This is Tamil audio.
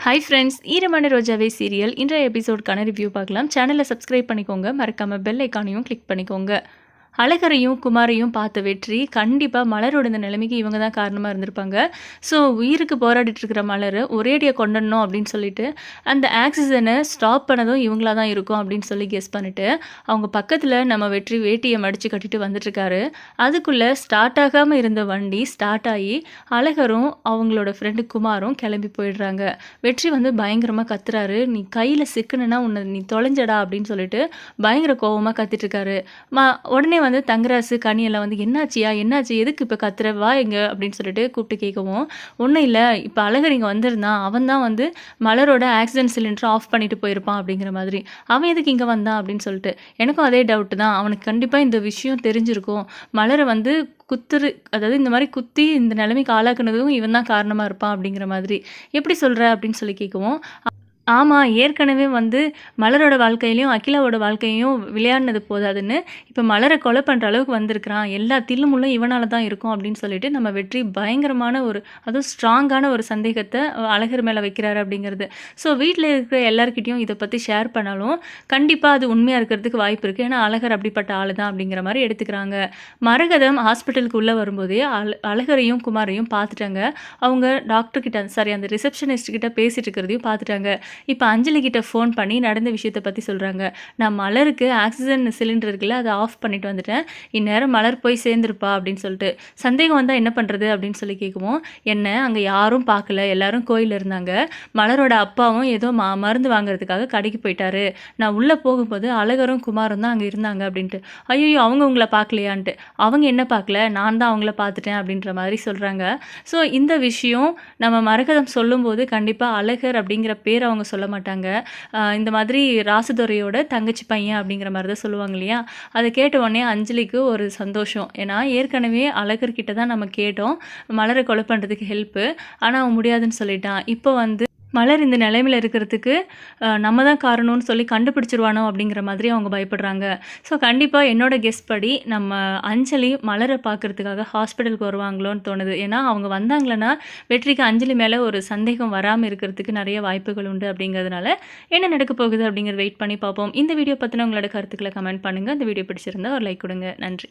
ஹாய் ஃப்ரெண்ட்ஸ், ஈரமான ரோஜாவே சீரியல் இன்றைய எபிசோடுக்கான ரிவ்யூ பார்க்கலாம். சேனலை சப்ஸ்கிரைப் பண்ணிக்கோங்க, மறக்காமல் பெல் ஐக்கானையும் கிளிக் பண்ணிக்கோங்க. அழகரையும் குமாரையும் பார்த்த வெற்றி கண்டிப்பாக மலரோட இந்த நிலைமைக்கு இவங்க தான் காரணமாக இருந்திருப்பாங்க. ஸோ உயிருக்கு போராடிட்டு இருக்கிற மலரை ஒரேடியாக கொண்டணும் அப்படின்னு சொல்லிட்டு அந்த ஆக்சிஜனை ஸ்டாப் பண்ணதும் இவங்களா தான் இருக்கும் அப்படின்னு சொல்லி கெஸ் பண்ணிட்டு அவங்க பக்கத்தில் நம்ம வெற்றி வேட்டியை மடித்து கட்டிட்டு வந்துட்டுருக்காரு. அதுக்குள்ளே ஸ்டார்ட் ஆகாமல் இருந்த வண்டி ஸ்டார்ட் ஆகி அழகரும் அவங்களோட ஃப்ரெண்டு குமாரும் கிளம்பி போயிடுறாங்க. வெற்றி பயங்கரமாக கத்துறாரு, நீ கையில் சிக்கணுன்னா உன்னை நீ தொலைஞ்சடா அப்படின்னு சொல்லிட்டு பயங்கர கோபமாக கத்திட்டுருக்காரு. உடனே தங்கராசு கனியெல்லாம் என்னாச்சு எதுக்கு இப்போ கத்துற, வா எங்க அப்படின்னு சொல்லிட்டு கூப்பிட்டு கேட்கவும், ஒன்றும் இல்லை, இப்போ அழகர் இங்கே வந்திருந்தான், அவன் தான் மலரோட ஆக்சிஜன் சிலிண்டரை ஆஃப் பண்ணிட்டு போயிருப்பான் அப்படிங்கிற மாதிரி. அவன் எதுக்கு இங்கே வந்தான் அப்படின்னு சொல்லிட்டு எனக்கும் அதே டவுட்டு தான். அவனுக்கு கண்டிப்பாக இந்த விஷயம் தெரிஞ்சிருக்கும். மலரை அதாவது இந்த மாதிரி குத்தி இந்த நிலைமைக்கு ஆளாக்குனதும் இவன் தான் காரணமாக இருப்பான் அப்படிங்கிற மாதிரி. எப்படி சொல்கிற அப்படின்னு சொல்லி கேட்கவும், ஆமாம், ஏற்கனவே மலரோட வாழ்க்கையிலையும் அகிலாவோட வாழ்க்கையும் விளையாடினது போதாதுன்னு இப்போ மலரை கொலை பண்ணுற அளவுக்கு வந்திருக்கிறான், எல்லா தில்லுமுள்ளும் இவனால தான் இருக்கும் அப்படின்னு சொல்லிட்டு நம்ம வெற்றி பயங்கரமான அதுவும் ஸ்ட்ராங்கான ஒரு சந்தேகத்தை அழகர் மேலே வைக்கிறாரு அப்படிங்கிறது. ஸோ வீட்டில் இருக்கிற எல்லாருக்கிட்டையும் இதை பற்றி ஷேர் பண்ணாலும் கண்டிப்பாக அது உண்மையாக இருக்கிறதுக்கு வாய்ப்பு இருக்குது. ஏன்னா அழகர் அப்படிப்பட்ட ஆள் தான் அப்படிங்கிற மாதிரி எடுத்துக்கிறாங்க. மரகதம் ஹாஸ்பிட்டலுக்கு உள்ளே வரும்போதே அழகரையும் குமாரையும் பார்த்துட்டாங்க. அவங்க டாக்டர்கிட்ட அந்த ரிசப்ஷனிஸ்ட் கிட்ட பேசிட்டு இருக்கிறதையும் பார்த்துட்டாங்க. இப்போ அஞ்சலி கிட்ட ஃபோன் பண்ணி நடந்த விஷயத்தை பற்றி சொல்கிறாங்க. நான் மலருக்கு ஆக்சிஜன் சிலிண்டர் இருக்குல்ல, அதை ஆஃப் பண்ணிட்டு வந்துட்டேன், இந்நேரம் மலர் போய் சேர்ந்துருப்பா அப்படின்னு சொல்லிட்டு. சந்தேகம் வந்தால் என்ன பண்ணுறது அப்படின்னு சொல்லி கேட்குவோம், என்ன அங்கே யாரும் பார்க்கல, எல்லாரும் கோயிலில் இருந்தாங்க, மலரோட அப்பாவும் ஏதோ மருந்து வாங்குறதுக்காக கடைக்கு போயிட்டாரு, நான் உள்ளே போகும்போது அழகரும் குமாரும் தான் அங்கே இருந்தாங்க அப்படின்ட்டு. ஐயோ, அவங்க உங்களை பார்க்கலையான்ட்டு. அவங்க என்ன பார்க்கல, நான் தான் அவங்கள பார்த்துட்டேன் அப்படின்ற மாதிரி சொல்கிறாங்க. ஸோ இந்த விஷயம் நம்ம மரகதம் சொல்லும்போது கண்டிப்பாக அழகர் அப்படிங்கிற பேர் அவங்க சொல்ல மாட்டாங்க. இந்த மாதிரி ராசுதுரையோட தங்கச்சி பையன் அப்படிங்கிற மாதிரி தான் சொல்லுவாங்க இல்லையா. அதை கேட்ட உடனே அஞ்சலிக்கு ஒரு சந்தோஷம். ஏன்னா ஏற்கனவே அழகர்கிட்ட தான் நம்ம கேட்டோம் மலரை கொலை பண்ணுறதுக்கு ஹெல்ப்பு, ஆனால் அவன் முடியாதுன்னு சொல்லிட்டான். இப்போ மலர் இந்த நிலைமையில் இருக்கிறதுக்கு நம்ம தான் காரணம்னு சொல்லி கண்டுபிடிச்சிருவானோ அப்படிங்கிற மாதிரி அவங்க பயப்படுறாங்க. ஸோ கண்டிப்பாக என்னோட கெஸ் படி நம்ம அஞ்சலி மலரை பார்க்குறதுக்காக ஹாஸ்பிட்டலுக்கு வருவாங்களோன்னு தோணுது. ஏன்னா அவங்க வந்தாங்களன்னா வெற்றிக்கு அஞ்சலி மேலே ஒரு சந்தேகம் வராமல் இருக்கிறதுக்கு நிறைய வாய்ப்புகள் உண்டு. அப்படிங்கிறதுனால என்ன நடக்க போகுது அப்படிங்கிறத வெயிட் பண்ணி பார்ப்போம். இந்த வீடியோ பற்றின உங்களோட கருத்துக்களை கமெண்ட் பண்ணுங்கள். இந்த வீடியோ பிடிச்சிருந்தா ஒரு லைக் கொடுங்க. நன்றி.